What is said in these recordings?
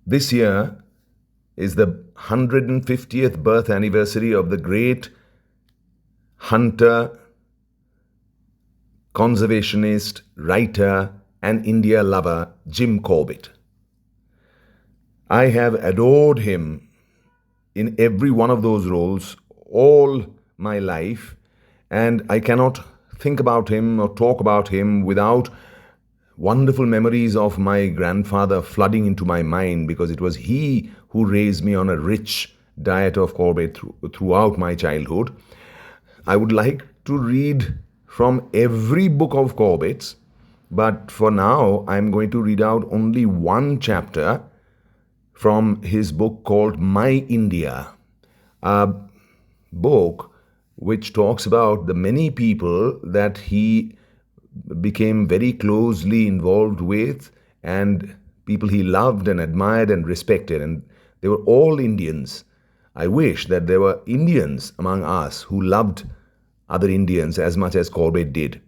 This year is the 150th birth anniversary of the great hunter, conservationist, writer, and India lover Jim Corbett. I have adored him in every one of those roles all my life, and I cannot think about him or talk about him without wonderful memories of my grandfather flooding into my mind, because it was he who raised me on a rich diet of Corbett throughout my childhood. I would like to read from every book of Corbett's, but for now I'm going to read out only one chapter from his book called My India, a book which talks about the many people that he became very closely involved with and people he loved and admired and respected. And they were all Indians. I wish that there were Indians among us who loved other Indians as much as Corbett did.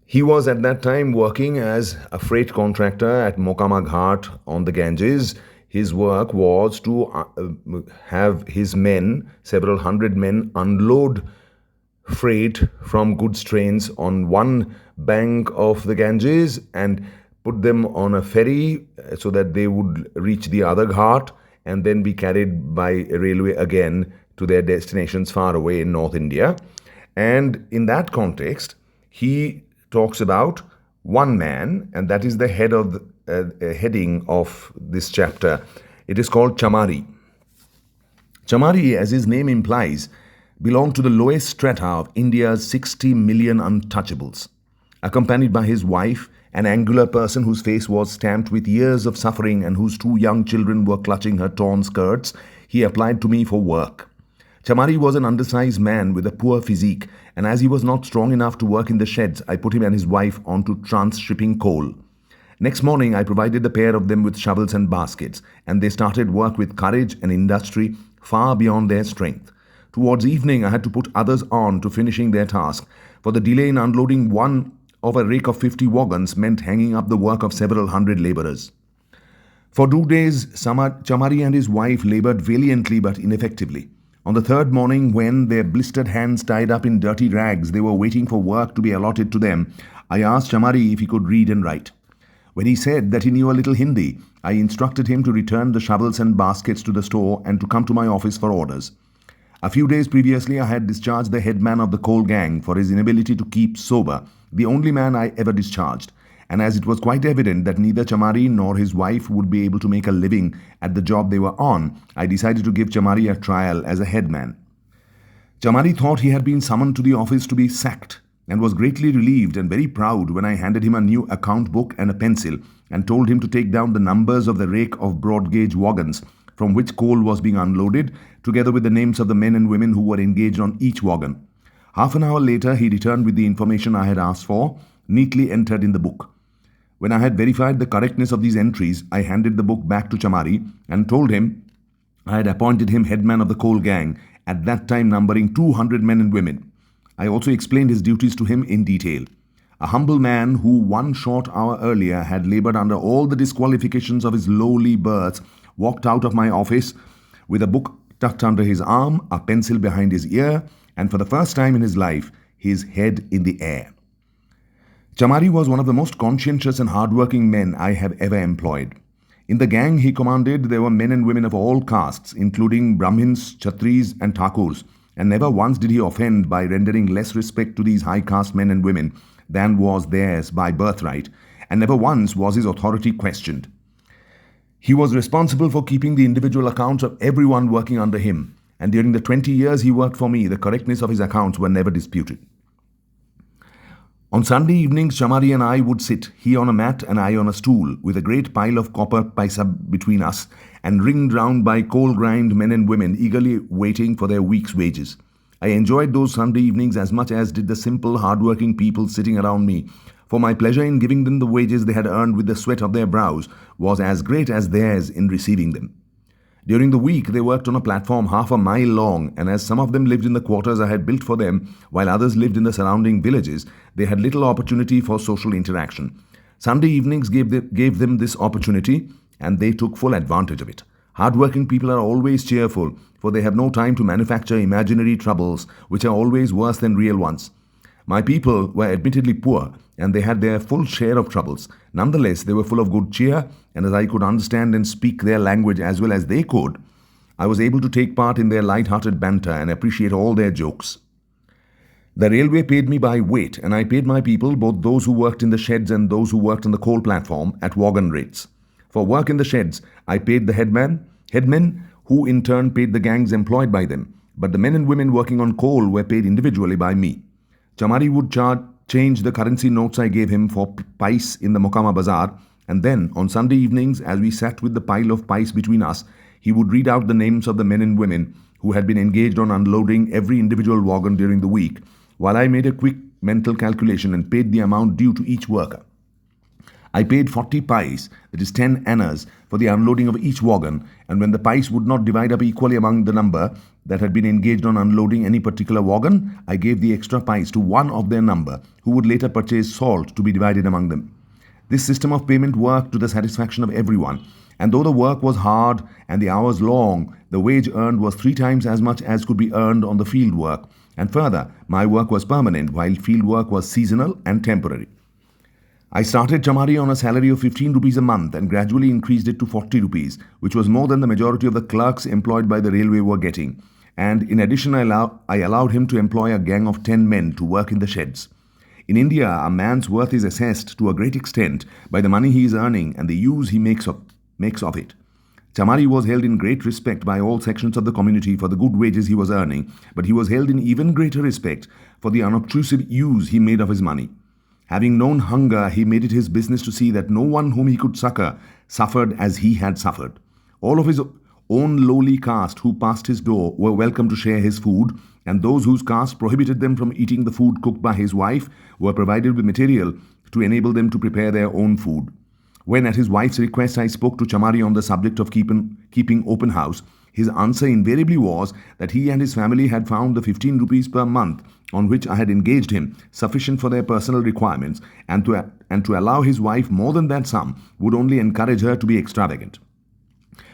He was at that time working as a freight contractor at Mokama Ghat on the Ganges. His work was to have his men, several hundred men, unload freight from goods trains on one bank of the Ganges and put them on a ferry so that they would reach the other ghat and then be carried by railway again to their destinations far away in North India. And in that context, he talks about one man, and that is the heading of this chapter. It is called Chamari. Chamari, as his name implies, belonged to the lowest strata of India's 60 million untouchables. Accompanied by his wife, an angular person whose face was stamped with years of suffering and whose two young children were clutching her torn skirts, he applied to me for work. Chamari was an undersized man with a poor physique, and as he was not strong enough to work in the sheds, I put him and his wife onto trans-shipping coal. Next morning, I provided the pair of them with shovels and baskets, and they started work with courage and industry far beyond their strength. Towards evening, I had to put others on to finishing their task, for the delay in unloading one of a rake of 50 wagons meant hanging up the work of several hundred laborers. For 2 days, Chamari and his wife labored valiantly but ineffectively. On the third morning, when their blistered hands tied up in dirty rags, they were waiting for work to be allotted to them, I asked Chamari if he could read and write. When he said that he knew a little Hindi, I instructed him to return the shovels and baskets to the store and to come to my office for orders. A few days previously, I had discharged the headman of the coal gang for his inability to keep sober, the only man I ever discharged. And as it was quite evident that neither Chamari nor his wife would be able to make a living at the job they were on, I decided to give Chamari a trial as a headman. Chamari thought he had been summoned to the office to be sacked and was greatly relieved and very proud when I handed him a new account book and a pencil and told him to take down the numbers of the rake of broad-gauge wagons from which coal was being unloaded, together with the names of the men and women who were engaged on each wagon. Half an hour later, he returned with the information I had asked for, neatly entered in the book. When I had verified the correctness of these entries, I handed the book back to Chamari and told him I had appointed him headman of the coal gang, at that time numbering 200 men and women. I also explained his duties to him in detail. A humble man who 1 short hour earlier had labored under all the disqualifications of his lowly birth walked out of my office with a book tucked under his arm, a pencil behind his ear, and for the first time in his life, his head in the air. Chamari was one of the most conscientious and hard-working men I have ever employed. In the gang he commanded, there were men and women of all castes, including Brahmins, Kshatris, and Thakurs, and never once did he offend by rendering less respect to these high caste men and women than was theirs by birthright, and never once was his authority questioned. He was responsible for keeping the individual accounts of everyone working under him, and during the 20 years he worked for me, the correctness of his accounts were never disputed. On Sunday evenings, Chamari and I would sit, he on a mat and I on a stool, with a great pile of copper paisa between us, and ringed round by coal-grimed men and women eagerly waiting for their week's wages. I enjoyed those Sunday evenings as much as did the simple, hard-working people sitting around me, for my pleasure in giving them the wages they had earned with the sweat of their brows was as great as theirs in receiving them. During the week, they worked on a platform half a mile long, and as some of them lived in the quarters I had built for them, while others lived in the surrounding villages, they had little opportunity for social interaction. Sunday evenings gave them this opportunity, and they took full advantage of it. Hardworking people are always cheerful, for they have no time to manufacture imaginary troubles, which are always worse than real ones. My people were admittedly poor, and they had their full share of troubles. Nonetheless, they were full of good cheer, and as I could understand and speak their language as well as they could, I was able to take part in their light-hearted banter and appreciate all their jokes. The railway paid me by weight, and I paid my people, both those who worked in the sheds and those who worked on the coal platform, at wagon rates. For work in the sheds, I paid the headmen, who in turn paid the gangs employed by them, but the men and women working on coal were paid individually by me. Chamari would change the currency notes I gave him for pice in the Mokama Bazaar, and then, on Sunday evenings, as we sat with the pile of pice between us, he would read out the names of the men and women who had been engaged on unloading every individual wagon during the week, while I made a quick mental calculation and paid the amount due to each worker. I paid 40 pice, that is 10 annas, for the unloading of each wagon, and when the pice would not divide up equally among the number that had been engaged on unloading any particular wagon, I gave the extra pice to one of their number, who would later purchase salt to be divided among them. This system of payment worked to the satisfaction of everyone, and though the work was hard and the hours long, the wage earned was 3 times as much as could be earned on the field work, and further, my work was permanent while field work was seasonal and temporary. I started Chamari on a salary of 15 rupees a month and gradually increased it to 40 rupees, which was more than the majority of the clerks employed by the railway were getting. And in addition, I allowed him to employ a gang of 10 men to work in the sheds. In India, a man's worth is assessed to a great extent by the money he is earning and the use he makes of it. Chamari was held in great respect by all sections of the community for the good wages he was earning, but he was held in even greater respect for the unobtrusive use he made of his money. Having known hunger, he made it his business to see that no one whom he could succor suffered as he had suffered. All of his own lowly caste who passed his door were welcome to share his food, and those whose caste prohibited them from eating the food cooked by his wife were provided with material to enable them to prepare their own food. When at his wife's request I spoke to Chamari on the subject of keeping open house, his answer invariably was that he and his family had found the 15 rupees per month on which I had engaged him sufficient for their personal requirements, and to allow his wife more than that sum would only encourage her to be extravagant.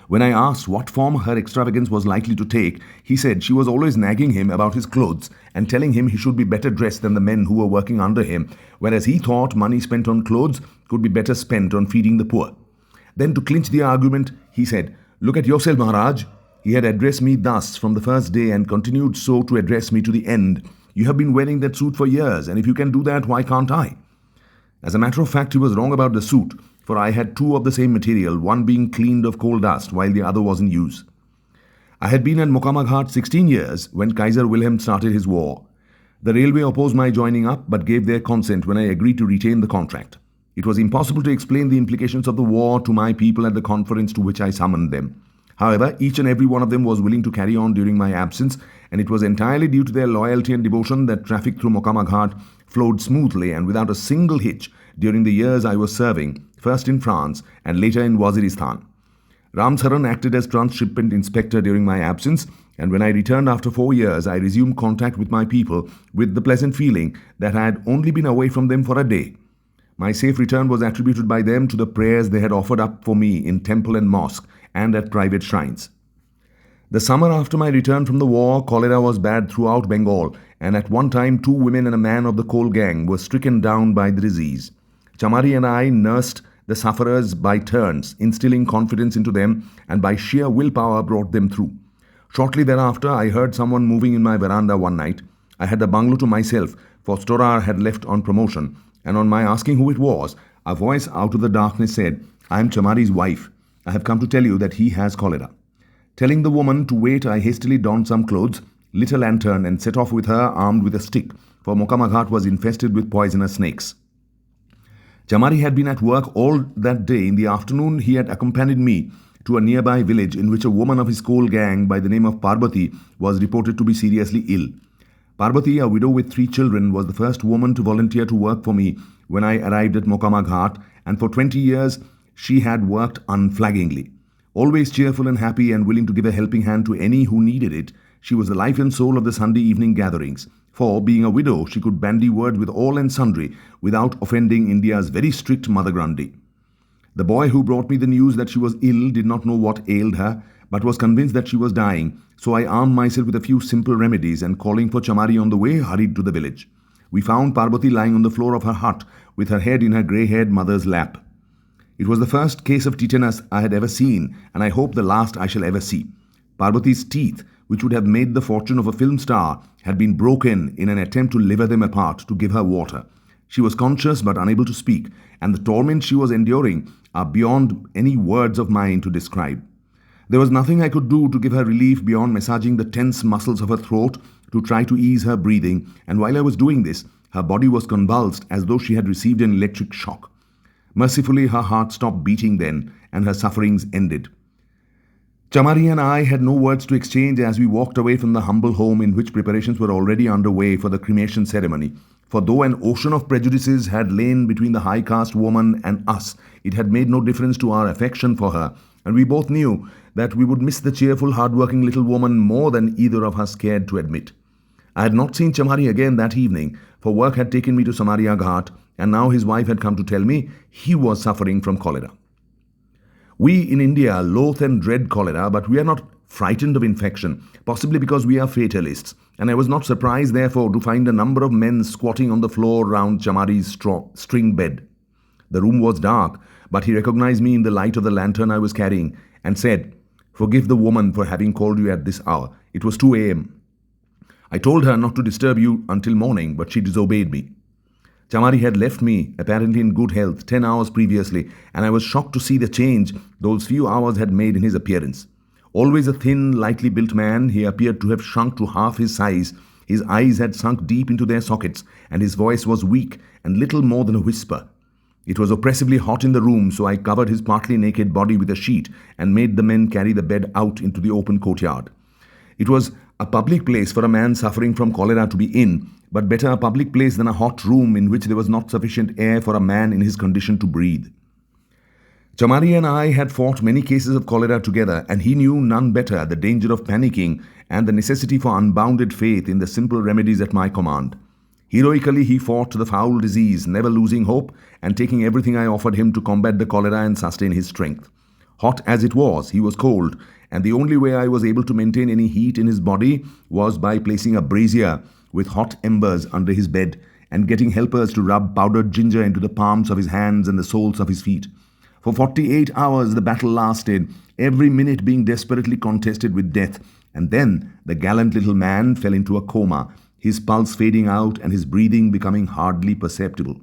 When I asked what form her extravagance was likely to take, he said she was always nagging him about his clothes and telling him he should be better dressed than the men who were working under him, whereas he thought money spent on clothes could be better spent on feeding the poor. Then, to clinch the argument, he said, "Look at yourself, Maharaj." He had addressed me thus from the first day and continued so to address me to the end. "You have been wearing that suit for years, and if you can do that, why can't I?" As a matter of fact, he was wrong about the suit, for I had 2 of the same material, one being cleaned of coal dust while the other was in use. I had been at Mokama Ghat 16 years when Kaiser Wilhelm started his war. The railway opposed my joining up but gave their consent when I agreed to retain the contract. It was impossible to explain the implications of the war to my people at the conference to which I summoned them. However, each and every one of them was willing to carry on during my absence, and it was entirely due to their loyalty and devotion that traffic through Mokama Ghat flowed smoothly and without a single hitch during the years I was serving, first in France and later in Waziristan. Ram Saran acted as transshipment inspector during my absence, and when I returned after 4 years, I resumed contact with my people with the pleasant feeling that I had only been away from them for a day. My safe return was attributed by them to the prayers they had offered up for me in temple and mosque and at private shrines. The summer after my return from the war, cholera was bad throughout Bengal, and at one time 2 women and a man of the coal gang were stricken down by the disease. Chamari and I nursed the sufferers by turns, instilling confidence into them, and by sheer willpower brought them through. Shortly thereafter, I heard someone moving in my veranda one night. I had the bungalow to myself, for Storar had left on promotion, and on my asking who it was, a voice out of the darkness said, "I am Chamari's wife. I have come to tell you that he has cholera." Telling the woman to wait, I hastily donned some clothes, lit a lantern, and set off with her armed with a stick, for Mokama Ghat was infested with poisonous snakes. Chamari had been at work all that day. In the afternoon, he had accompanied me to a nearby village in which a woman of his coal gang by the name of Parvati was reported to be seriously ill. Parvati, a widow with 3 children, was the first woman to volunteer to work for me when I arrived at Mokama Ghat, and for 20 years she had worked unflaggingly. Always cheerful and happy and willing to give a helping hand to any who needed it, she was the life and soul of the Sunday evening gatherings. For, being a widow, she could bandy words with all and sundry without offending India's very strict Mother Grundy. The boy who brought me the news that she was ill did not know what ailed her, but was convinced that she was dying, so I armed myself with a few simple remedies and, calling for Chamari on the way, hurried to the village. We found Parvati lying on the floor of her hut with her head in her grey-haired mother's lap. It was the first case of tetanus I had ever seen, and I hope the last I shall ever see. Parvati's teeth, which would have made the fortune of a film star, had been broken in an attempt to liver them apart to give her water. She was conscious but unable to speak, and the torments she was enduring are beyond any words of mine to describe. There was nothing I could do to give her relief beyond massaging the tense muscles of her throat to try to ease her breathing, and while I was doing this, her body was convulsed as though she had received an electric shock. Mercifully, her heart stopped beating then, and her sufferings ended. Chamari and I had no words to exchange as we walked away from the humble home in which preparations were already underway for the cremation ceremony. For though an ocean of prejudices had lain between the high-caste woman and us, it had made no difference to our affection for her, and we both knew that we would miss the cheerful, hard-working little woman more than either of us cared to admit. I had not seen Chamari again that evening, for work had taken me to Samaria Ghat, and now his wife had come to tell me he was suffering from cholera. We in India loathe and dread cholera, but we are not frightened of infection, possibly because we are fatalists, and I was not surprised, therefore, to find a number of men squatting on the floor round Chamari's string bed. The room was dark, but he recognized me in the light of the lantern I was carrying and said, "Forgive the woman for having called you at this hour. It was 2 a.m. I told her not to disturb you until morning, but she disobeyed me." Chamari had left me, apparently in good health, 10 hours previously, and I was shocked to see the change those few hours had made in his appearance. Always a thin, lightly built man, he appeared to have shrunk to half his size. His eyes had sunk deep into their sockets, and his voice was weak and little more than a whisper. It was oppressively hot in the room, so I covered his partly naked body with a sheet and made the men carry the bed out into the open courtyard. It was a public place for a man suffering from cholera to be in, but better a public place than a hot room in which there was not sufficient air for a man in his condition to breathe. Chamari and I had fought many cases of cholera together, and he knew none better the danger of panicking and the necessity for unbounded faith in the simple remedies at my command. Heroically he fought the foul disease, never losing hope, and taking everything I offered him to combat the cholera and sustain his strength. Hot as it was, he was cold, and the only way I was able to maintain any heat in his body was by placing a brazier with hot embers under his bed and getting helpers to rub powdered ginger into the palms of his hands and the soles of his feet. For 48 hours the battle lasted, every minute being desperately contested with death, and then the gallant little man fell into a coma, his pulse fading out and his breathing becoming hardly perceptible.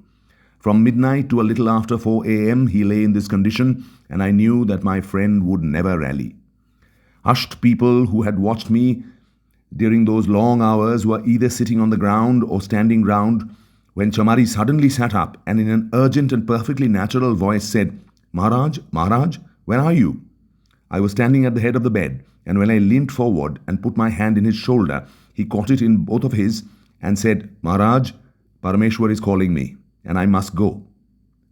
From midnight to a little after 4 a.m. he lay in this condition, and I knew that my friend would never rally. Hushed people who had watched me during those long hours were either sitting on the ground or standing round, when Chamari suddenly sat up and in an urgent and perfectly natural voice said, "Maharaj, Maharaj, where are you?" I was standing at the head of the bed, and when I leant forward and put my hand in his shoulder, he caught it in both of his and said, "Maharaj, Parameshwar is calling me, and I must go."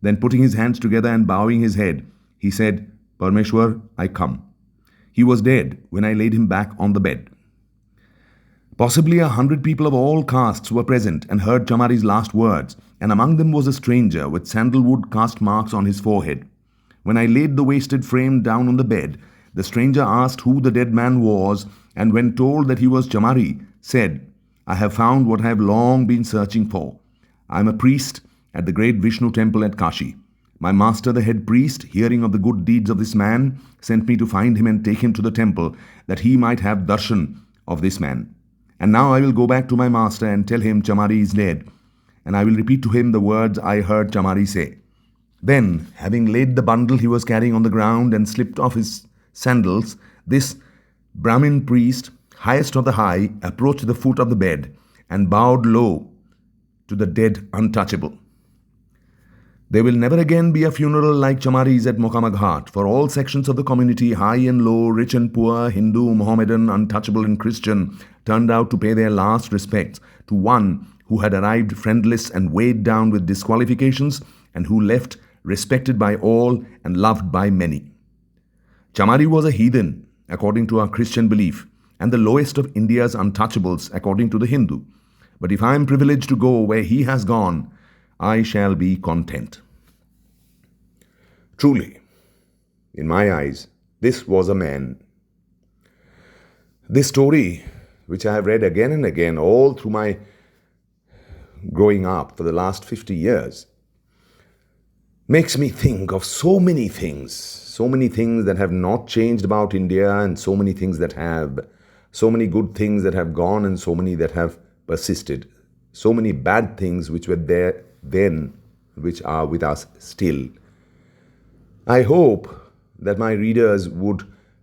Then putting his hands together and bowing his head, he said, "Parameshwar, I come." He was dead when I laid him back on the bed. Possibly 100 people of all castes were present and heard Chamari's last words, and among them was a stranger with sandalwood caste marks on his forehead. When I laid the wasted frame down on the bed, the stranger asked who the dead man was, and when told that he was Chamari, said, "I have found what I have long been searching for. I am a priest at the great Vishnu temple at Kashi. My master, the head priest, hearing of the good deeds of this man, sent me to find him and take him to the temple, that he might have darshan of this man. And now I will go back to my master and tell him Chamari is dead, and I will repeat to him the words I heard Chamari say." Then, having laid the bundle he was carrying on the ground and slipped off his sandals, this Brahmin priest, highest of the high, approached the foot of the bed and bowed low to the dead untouchable. There will never again be a funeral like Chamari's at Mohama Ghat, for all sections of the community, high and low, rich and poor, Hindu, Mohammedan, untouchable and Christian, turned out to pay their last respects to one who had arrived friendless and weighed down with disqualifications, and who left respected by all and loved by many. Chamari was a heathen, according to our Christian belief, and the lowest of India's untouchables, according to the Hindu. But if I am privileged to go where he has gone, I shall be content. Truly, in my eyes, this was a man. This story, which I have read again and again all through my growing up for the last 50 years, makes me think of so many things that have not changed about India, and so many things that have, so many good things that have gone, and so many that have persisted, so many bad things which were there then, which are with us still. I hope that my readers would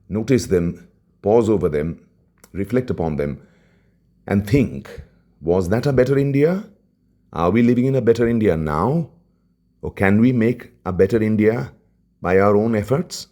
notice them, pause over them, reflect upon them, and think, was that a better India? Are we living in a better India now? Or can we make a better India by our own efforts?